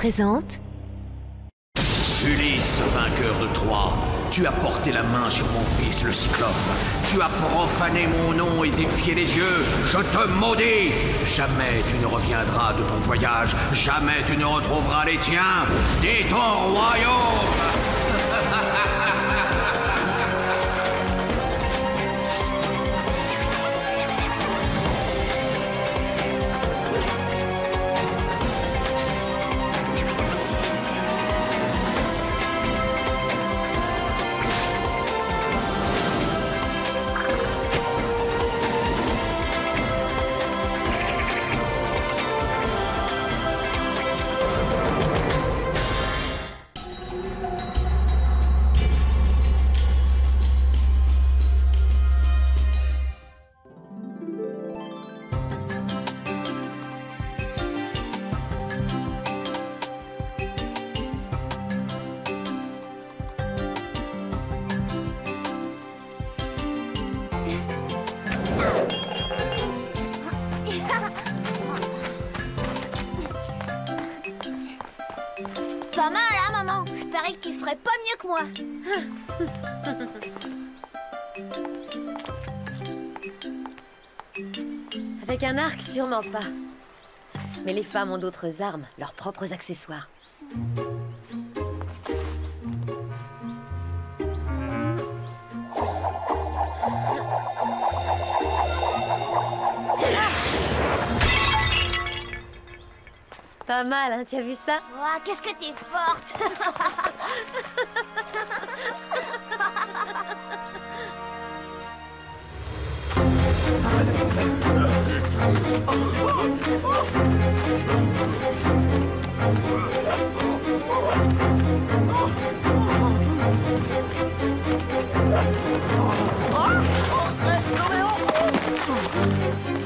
présente... Ulysse, vainqueur de Troie, tu as porté la main sur mon fils le Cyclope. Tu as profané mon nom et défié les dieux. Je te maudis. Jamais tu ne reviendras de ton voyage. Jamais tu ne retrouveras les tiens ni ton royaume. Pas mal, hein, maman? Je parie que tu ferais pas mieux que moi. Avec un arc, sûrement pas. Mais les femmes ont d'autres armes, leurs propres accessoires. Pas mal, hein, tu as vu ça? Ouah, qu'est-ce que t'es forte!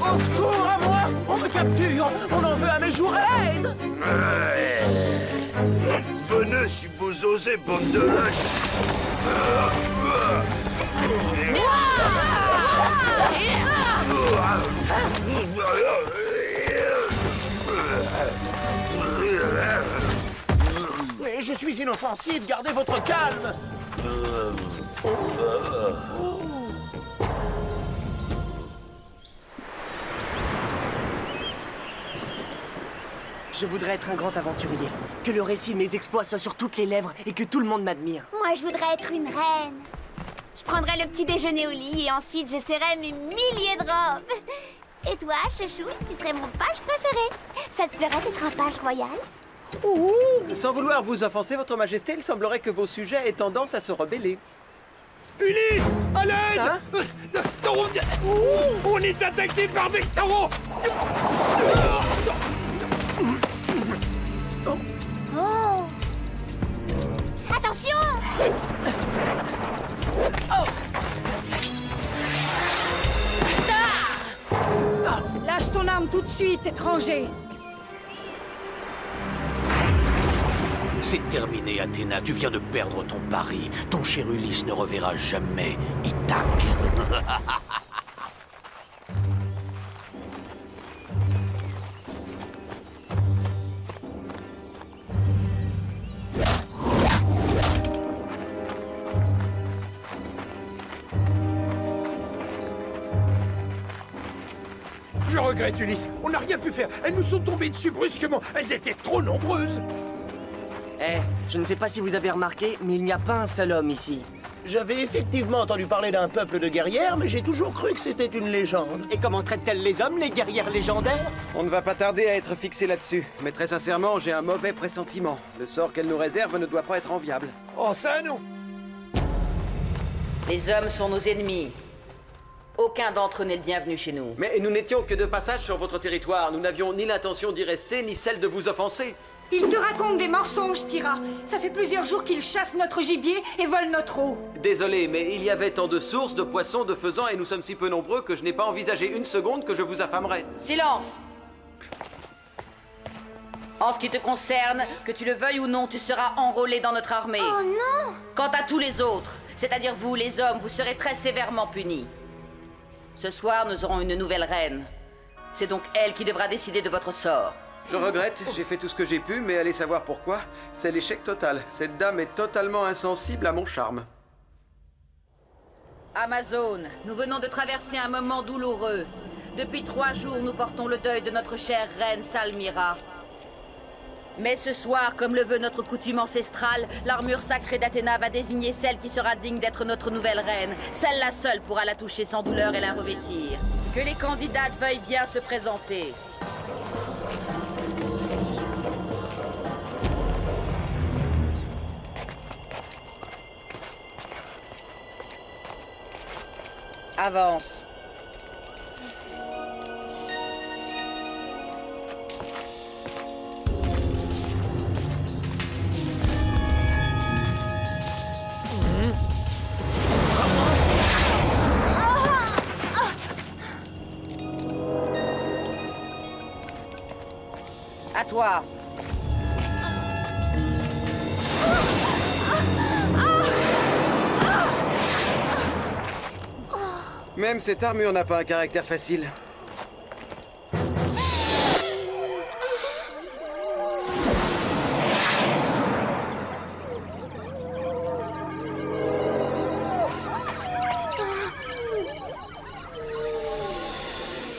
Au secours, à moi! On me capture! On en veut à mes jours à l'aide! Venez si vous osez, bande de lâches! Mais je suis inoffensif, gardez votre calme! Je voudrais être un grand aventurier. Que le récit de mes exploits soit sur toutes les lèvres et que tout le monde m'admire. Moi, je voudrais être une reine. Je prendrais le petit déjeuner au lit et ensuite j'essaierais mes milliers de robes. Et toi, chouchou, tu serais mon page préféré. Ça te plairait d'être un page royal? Sans vouloir vous offenser, votre majesté, il semblerait que vos sujets aient tendance à se rebeller. Ulysse! À l'aide! Hein? On est attaqué par des taureaux! Oh! Attention! Lâche ton arme tout de suite, étranger! C'est terminé, Athéna. Tu viens de perdre ton pari. Ton cher Ulysse ne reverra jamais Ithaque. Je regrette, Ulysse. On n'a rien pu faire. Elles nous sont tombées dessus brusquement. Elles étaient trop nombreuses. Eh, je ne sais pas si vous avez remarqué, mais il n'y a pas un seul homme ici. J'avais effectivement entendu parler d'un peuple de guerrières, mais j'ai toujours cru que c'était une légende. Et comment traitent-elles les hommes, les guerrières légendaires? On ne va pas tarder à être fixé là-dessus. Mais très sincèrement, j'ai un mauvais pressentiment. Le sort qu'elle nous réserve ne doit pas être enviable. Oh, ça, non! Les hommes sont nos ennemis. Aucun d'entre eux n'est le bienvenu chez nous. Mais nous n'étions que de passage sur votre territoire. Nous n'avions ni l'intention d'y rester, ni celle de vous offenser. Il te raconte des mensonges, Tira. Ça fait plusieurs jours qu'il chasse notre gibier et vole notre eau. Désolé, mais il y avait tant de sources, de poissons, de faisans, et nous sommes si peu nombreux que je n'ai pas envisagé une seconde que je vous affamerais. Silence! En ce qui te concerne, que tu le veuilles ou non, tu seras enrôlé dans notre armée. Oh non! Quant à tous les autres, c'est-à-dire vous, les hommes, vous serez très sévèrement punis. Ce soir, nous aurons une nouvelle reine. C'est donc elle qui devra décider de votre sort. Je regrette, j'ai fait tout ce que j'ai pu, mais allez savoir pourquoi. C'est l'échec total. Cette dame est totalement insensible à mon charme. Amazon, nous venons de traverser un moment douloureux. Depuis 3 jours, nous portons le deuil de notre chère reine Salmira. Mais ce soir, comme le veut notre coutume ancestrale, l'armure sacrée d'Athéna va désigner celle qui sera digne d'être notre nouvelle reine. Celle-là seule pourra la toucher sans douleur et la revêtir. Que les candidates veuillent bien se présenter. Avance. À toi. Même cette armure n'a pas un caractère facile.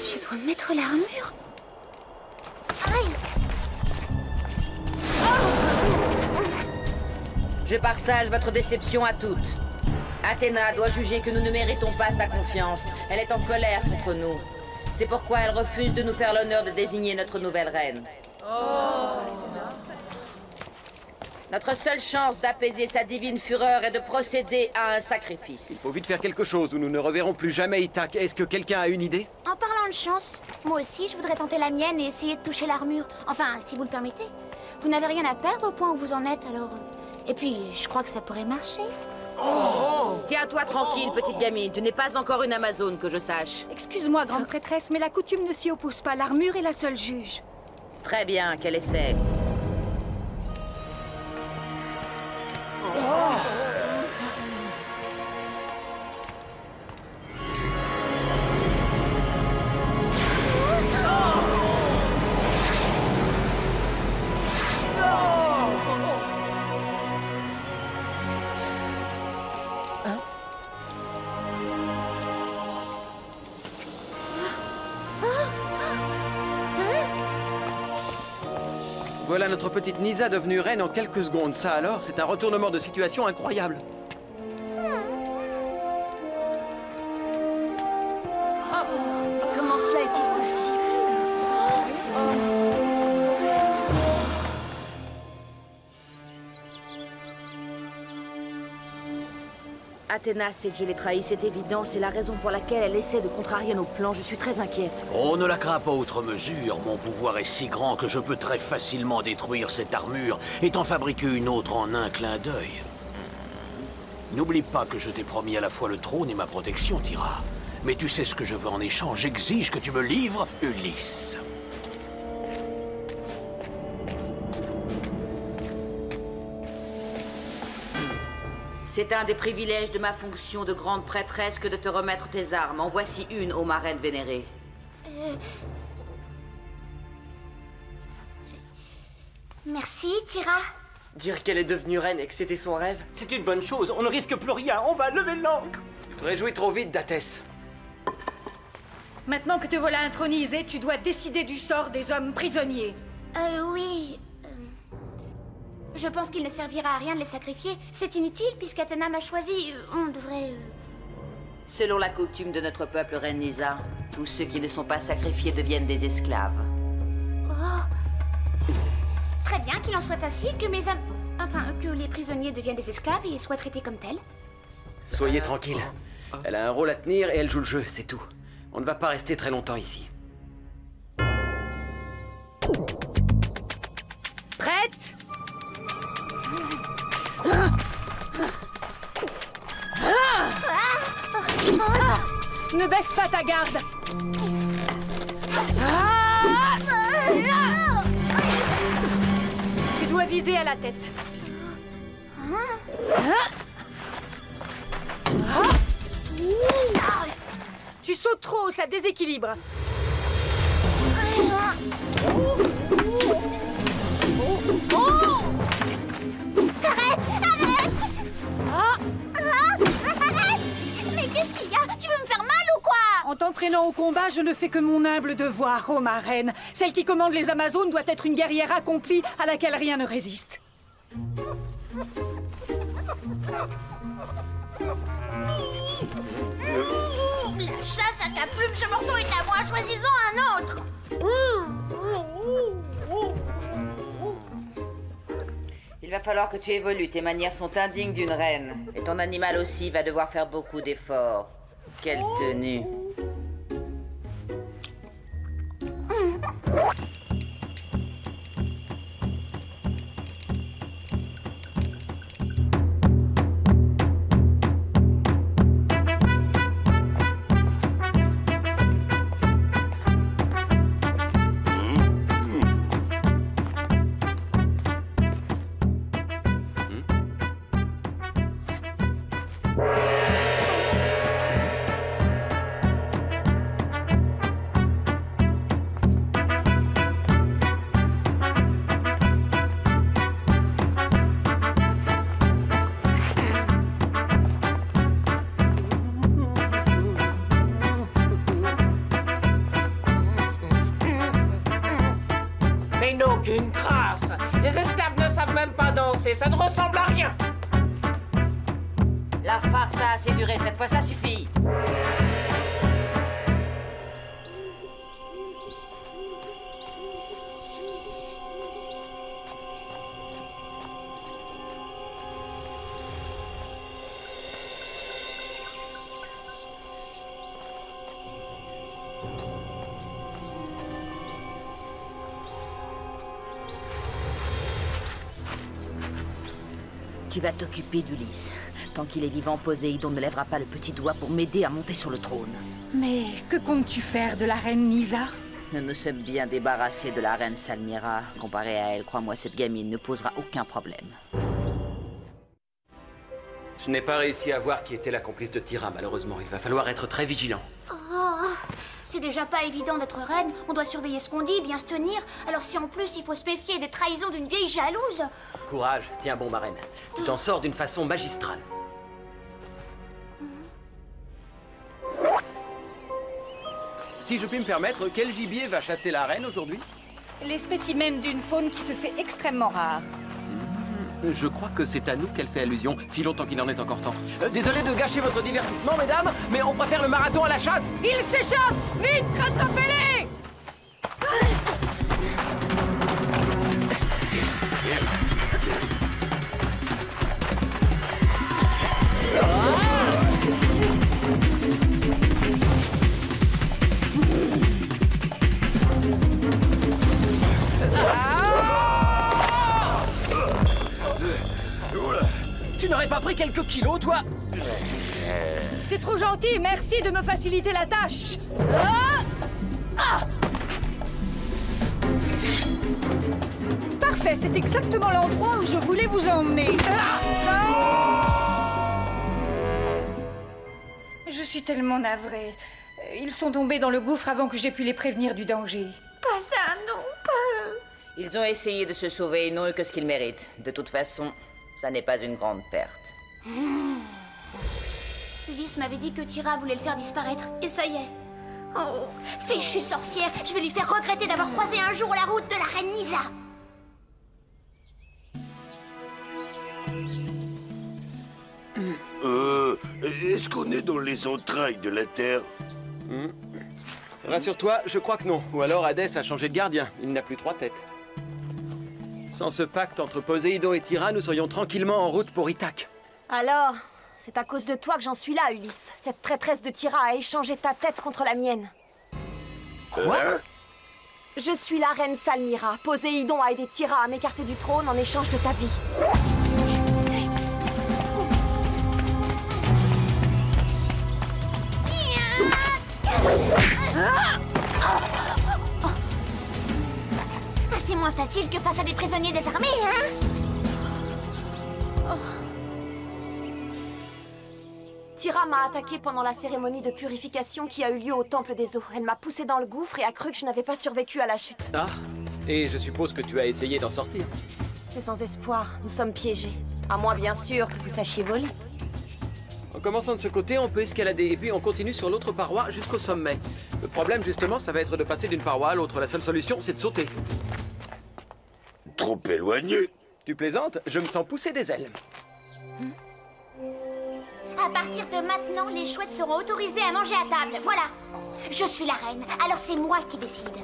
Je dois mettre l'armure. Je partage votre déception à toutes. Athéna doit juger que nous ne méritons pas sa confiance. Elle est en colère contre nous. C'est pourquoi elle refuse de nous faire l'honneur de désigner notre nouvelle reine. Notre seule chance d'apaiser sa divine fureur est de procéder à un sacrifice. Il faut vite faire quelque chose ou nous ne reverrons plus jamais Ithak. Est-ce que quelqu'un a une idée? En parlant de chance, moi aussi je voudrais tenter la mienne et essayer de toucher l'armure. Enfin, si vous le permettez. Vous n'avez rien à perdre au point où vous en êtes, alors... Et puis, je crois que ça pourrait marcher. Tiens-toi tranquille, petite gamine. Tu n'es pas encore une Amazone, que je sache. Excuse-moi, grande prêtresse, mais la coutume ne s'y oppose pas. L'armure est la seule juge. Très bien, qu'elle essaie. Voilà notre petite Nysa devenue reine en quelques secondes. Ça alors, c'est un retournement de situation incroyable. Comment cela est-il possible? Athéna sait que je l'ai trahi, c'est évident. C'est la raison pour laquelle elle essaie de contrarier nos plans. Je suis très inquiète. Oh, ne la crains pas outre mesure. Mon pouvoir est si grand que je peux très facilement détruire cette armure et t'en fabriquer une autre en un clin d'œil. N'oublie pas que je t'ai promis à la fois le trône et ma protection, Tira. Mais tu sais ce que je veux en échange. J'exige que tu me livres Ulysse. C'est un des privilèges de ma fonction de grande prêtresse que de te remettre tes armes. En voici une, ô ma reine vénérée. Merci, Tira. Dire qu'elle est devenue reine et que c'était son rêve, c'est une bonne chose. On ne risque plus rien, on va lever l'ancre. Tu te réjouis trop vite, Dathès. Maintenant que te voilà intronisée, tu dois décider du sort des hommes prisonniers. Oui. Je pense qu'il ne servira à rien de les sacrifier. C'est inutile puisqu'Athéna m'a choisi. On devrait... Selon la coutume de notre peuple, reine Nysa, tous ceux qui ne sont pas sacrifiés deviennent des esclaves. Oh. Très bien qu'il en soit ainsi, que mes âmes... Enfin, que les prisonniers deviennent des esclaves et soient traités comme tels. Soyez tranquille. Elle a un rôle à tenir et elle joue le jeu, c'est tout. On ne va pas rester très longtemps ici. Prête? Ne baisse pas ta garde. Tu dois viser à la tête. Tu sautes trop, ça déséquilibre. Arrête! Arrête! Arrête! Mais qu'est-ce qu'il y a? Tu veux me faire mal ou quoi? En t'entraînant au combat, je ne fais que mon humble devoir, ô ma reine. Celle qui commande les Amazones doit être une guerrière accomplie à laquelle rien ne résiste. La chasse à ta plume, ce morceau est à moi. Choisissons un autre. Il va falloir que tu évolues. Tes manières sont indignes d'une reine. Et ton animal aussi va devoir faire beaucoup d'efforts. Quelle tenue. Mais non, qu'une crasse! Les esclaves ne savent même pas danser, ça ne ressemble à rien! La farce a assez duré, cette fois ça suffit. Tu vas t'occuper d'Ulysse. Tant qu'il est vivant, Poséidon ne lèvera pas le petit doigt pour m'aider à monter sur le trône. Mais que comptes-tu faire de la reine Nysa? Nous nous sommes bien débarrassés de la reine Salmira. Comparé à elle, crois-moi, cette gamine ne posera aucun problème. Je n'ai pas réussi à voir qui était la complice de Thyra, malheureusement. Il va falloir être très vigilant. Oh, c'est déjà pas évident d'être reine. On doit surveiller ce qu'on dit, bien se tenir. Alors si en plus il faut se méfier des trahisons d'une vieille jalouse... Courage, tiens bon, ma reine. Tu t'en sors d'une façon magistrale. Si je puis me permettre, quel gibier va chasser la reine aujourd'hui? Les spécimens d'une faune qui se fait extrêmement rare. Je crois que c'est à nous qu'elle fait allusion. Filons tant qu'il en est encore temps. Désolé de gâcher votre divertissement, mesdames, mais on préfère le marathon à la chasse. Ils s'échappent! Vite, rattrapez-les! Tu n'aurais pas pris quelques kilos, toi? C'est trop gentil, merci de me faciliter la tâche. Parfait, c'est exactement l'endroit où je voulais vous emmener. Je suis tellement navrée. Ils sont tombés dans le gouffre avant que j'aie pu les prévenir du danger. Pas ça, non, pas eux. Ils ont essayé de se sauver, ils n'ont eu que ce qu'ils méritent. De toute façon, ça n'est pas une grande perte. Ulysse m'avait dit que Thyra voulait le faire disparaître, et ça y est. Oh, fichue sorcière, je vais lui faire regretter d'avoir croisé un jour la route de la reine Nysa. Est-ce qu'on est dans les entrailles de la Terre? Rassure-toi, je crois que non. Ou alors Hadès a changé de gardien. Il n'a plus 3 têtes. Sans ce pacte entre Poséidon et Thyra, nous serions tranquillement en route pour Ithaque. Alors, c'est à cause de toi que j'en suis là, Ulysse. Cette traîtresse de Thyra a échangé ta tête contre la mienne. Quoi? Je suis la reine Salmira. Poséidon a aidé Thyra à m'écarter du trône en échange de ta vie. C'est moins facile que face à des prisonniers désarmés, hein? Tira m'a attaqué pendant la cérémonie de purification qui a eu lieu au Temple des Eaux. Elle m'a poussé dans le gouffre et a cru que je n'avais pas survécu à la chute. Ah, et je suppose que tu as essayé d'en sortir. C'est sans espoir, nous sommes piégés. À moins bien sûr que vous sachiez voler. En commençant de ce côté, on peut escalader, et puis on continue sur l'autre paroi jusqu'au sommet. Le problème, justement, ça va être de passer d'une paroi à l'autre. La seule solution, c'est de sauter. Trop éloigné. Tu plaisantes? Je me sens pousser des ailes. À partir de maintenant, les chouettes seront autorisées à manger à table. Voilà. Je suis la reine, alors c'est moi qui décide.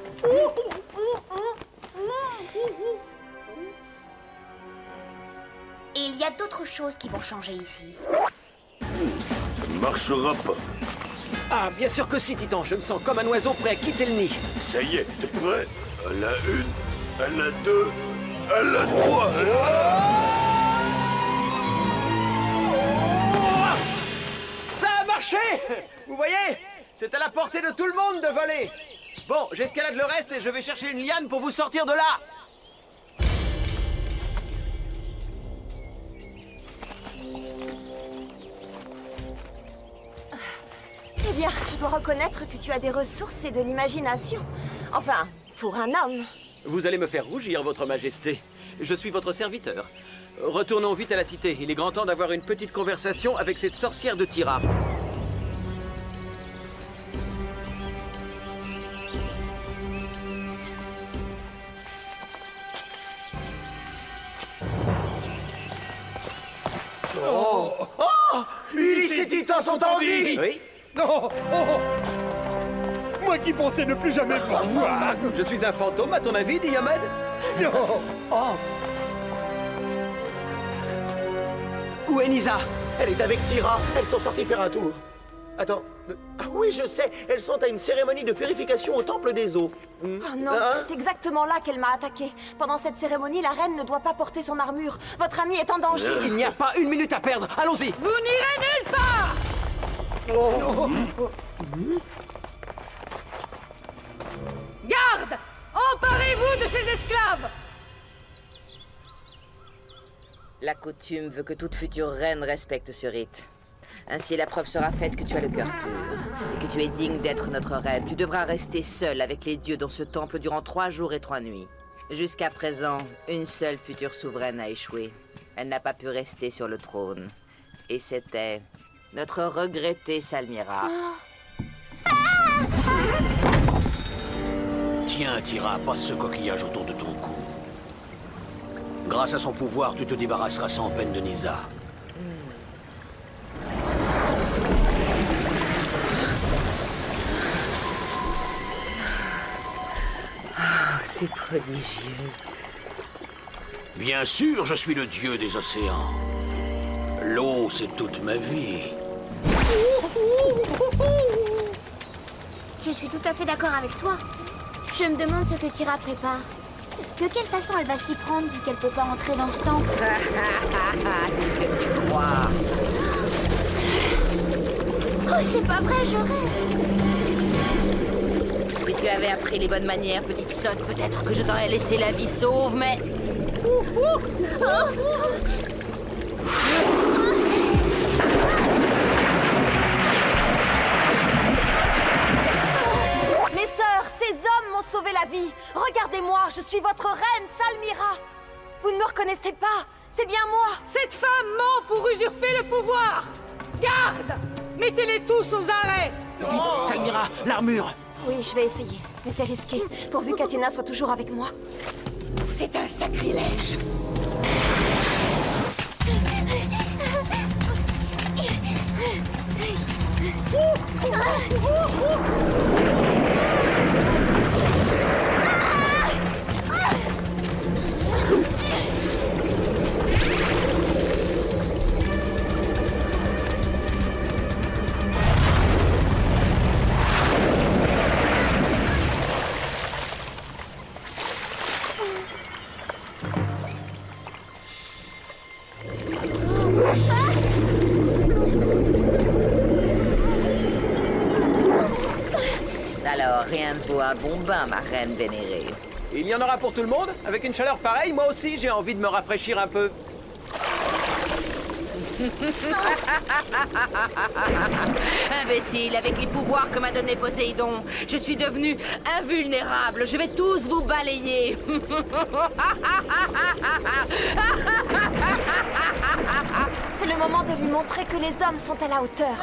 Et il y a d'autres choses qui vont changer ici. Ça ne marchera pas. Ah, bien sûr que si, Titan. Je me sens comme un oiseau prêt à quitter le nid. Ça y est, t'es prêt? À la 1, à la 2, à la 3. Ça a marché! Vous voyez? C'est à la portée de tout le monde de voler. Bon, j'escalade le reste et je vais chercher une liane pour vous sortir de là. Eh bien, je dois reconnaître que tu as des ressources et de l'imagination. Enfin, pour un homme. Vous allez me faire rougir, votre majesté. Je suis votre serviteur. Retournons vite à la cité. Il est grand temps d'avoir une petite conversation avec cette sorcière de Tira. Oh! Oh! Ulysse et Titan sont en vie! Oui? Non! Oh! Moi qui pensais ne plus jamais vous revoir! Je suis un fantôme, à ton avis, Diomed? Non! Oh! Où est Nisa? Elle est avec Tira. Elles sont sorties faire un tour. Attends. Ah oui, je sais. Elles sont à une cérémonie de purification au Temple des Eaux. Oh non, c'est exactement là qu'elle m'a attaqué. Pendant cette cérémonie, la reine ne doit pas porter son armure. Votre ami est en danger. Il n'y a pas une minute à perdre. Allons-y. Vous n'irez nulle part! Garde! Emparez-vous de ces esclaves! La coutume veut que toute future reine respecte ce rite. Ainsi, la preuve sera faite que tu as le cœur pur et que tu es digne d'être notre reine. Tu devras rester seule avec les dieux dans ce temple durant 3 jours et 3 nuits. Jusqu'à présent, une seule future souveraine a échoué. Elle n'a pas pu rester sur le trône. Et c'était notre regrettée Salmira. Tiens, Tira, passe ce coquillage autour de ton cou. Grâce à son pouvoir, tu te débarrasseras sans peine de Nisa. C'est prodigieux. Bien sûr, je suis le dieu des océans. L'eau, c'est toute ma vie. Je suis tout à fait d'accord avec toi. Je me demande ce que Tira prépare. De quelle façon elle va s'y prendre vu qu'elle peut pas entrer dans ce temple? C'est ce que tu crois. Oh, c'est pas vrai, je rêve. Si tu avais appris les bonnes manières, petite sotte, peut-être que je t'aurais laissé la vie sauve, mais... Mes sœurs, ces hommes m'ont sauvé la vie. Regardez-moi, je suis votre reine, Salmira. Vous ne me reconnaissez pas? C'est bien moi. Cette femme ment pour usurper le pouvoir! Garde! Mettez-les tous aux arrêts! Vite, Salmira, l'armure. Oui, je vais essayer. Mais c'est risqué, pourvu qu'Athéna soit toujours avec moi. C'est un sacrilège! Alors, rien ne vaut un bon bain, ma reine vénérée. Il y en aura pour tout le monde? Avec une chaleur pareille, moi aussi, j'ai envie de me rafraîchir un peu. Imbécile, avec les pouvoirs que m'a donné Poséidon, je suis devenue invulnérable. Je vais tous vous balayer. C'est le moment de lui montrer que les hommes sont à la hauteur.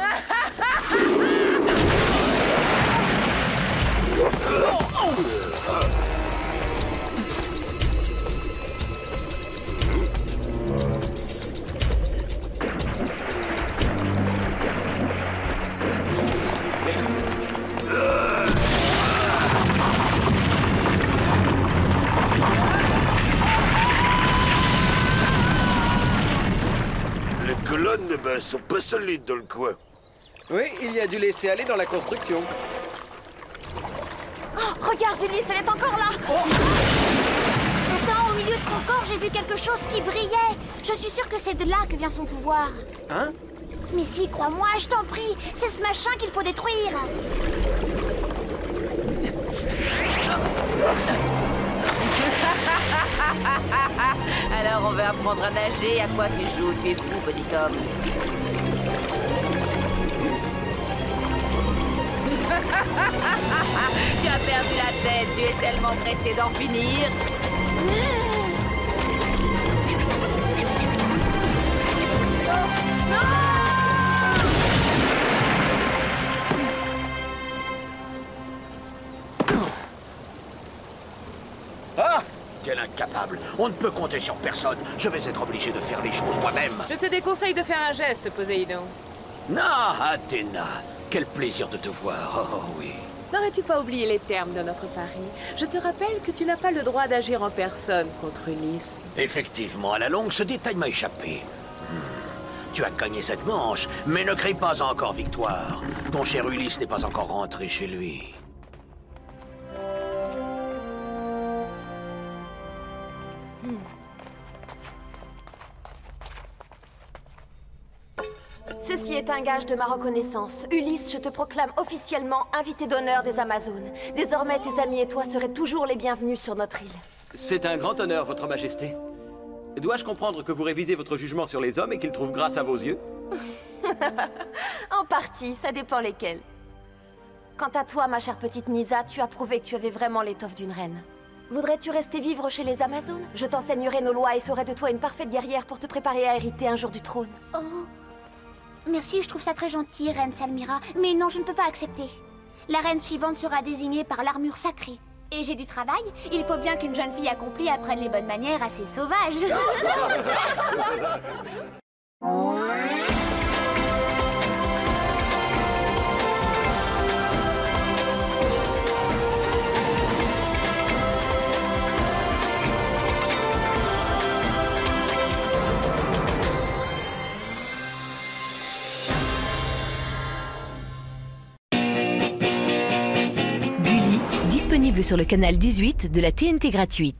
Les colonnes de bain sont pas solides dans le coin. Oui, il y a du laisser aller dans la construction. Oh, regarde, Ulysse, elle est encore là. Attends, au milieu de son corps, j'ai vu quelque chose qui brillait. Je suis sûre que c'est de là que vient son pouvoir. Hein? Mais si, crois-moi, je t'en prie, c'est ce machin qu'il faut détruire. Alors on va apprendre à nager. À quoi tu joues? Tu es fou, petit homme. Tu as perdu la tête. Tu es tellement pressé d'en finir. Ah! Quel incapable! On ne peut compter sur personne. Je vais être obligé de faire les choses moi-même. Je te déconseille de faire un geste, Poséidon. Ah, Athéna! Quel plaisir de te voir. Oh oui. N'aurais-tu pas oublié les termes de notre pari? Je te rappelle que tu n'as pas le droit d'agir en personne contre Ulysse. Effectivement, à la longue, ce détail m'a échappé. Tu as gagné cette manche, mais ne crie pas encore victoire. Ton cher Ulysse n'est pas encore rentré chez lui. Ceci est un gage de ma reconnaissance. Ulysse, je te proclame officiellement invité d'honneur des Amazones. Désormais, tes amis et toi seraient toujours les bienvenus sur notre île. C'est un grand honneur, Votre Majesté. Dois-je comprendre que vous révisez votre jugement sur les hommes et qu'ils trouvent grâce à vos yeux? En partie, ça dépend lesquels. Quant à toi, ma chère petite Nysa, tu as prouvé que tu avais vraiment l'étoffe d'une reine. Voudrais-tu rester vivre chez les Amazones? Je t'enseignerai nos lois et ferai de toi une parfaite guerrière pour te préparer à hériter un jour du trône. Oh. Merci, je trouve ça très gentil, Reine Salmira. Mais non, je ne peux pas accepter. La reine suivante sera désignée par l'armure sacrée. Et j'ai du travail. Il faut bien qu'une jeune fille accomplie apprenne les bonnes manières à ces sauvages. Disponible sur le canal 18 de la TNT gratuite.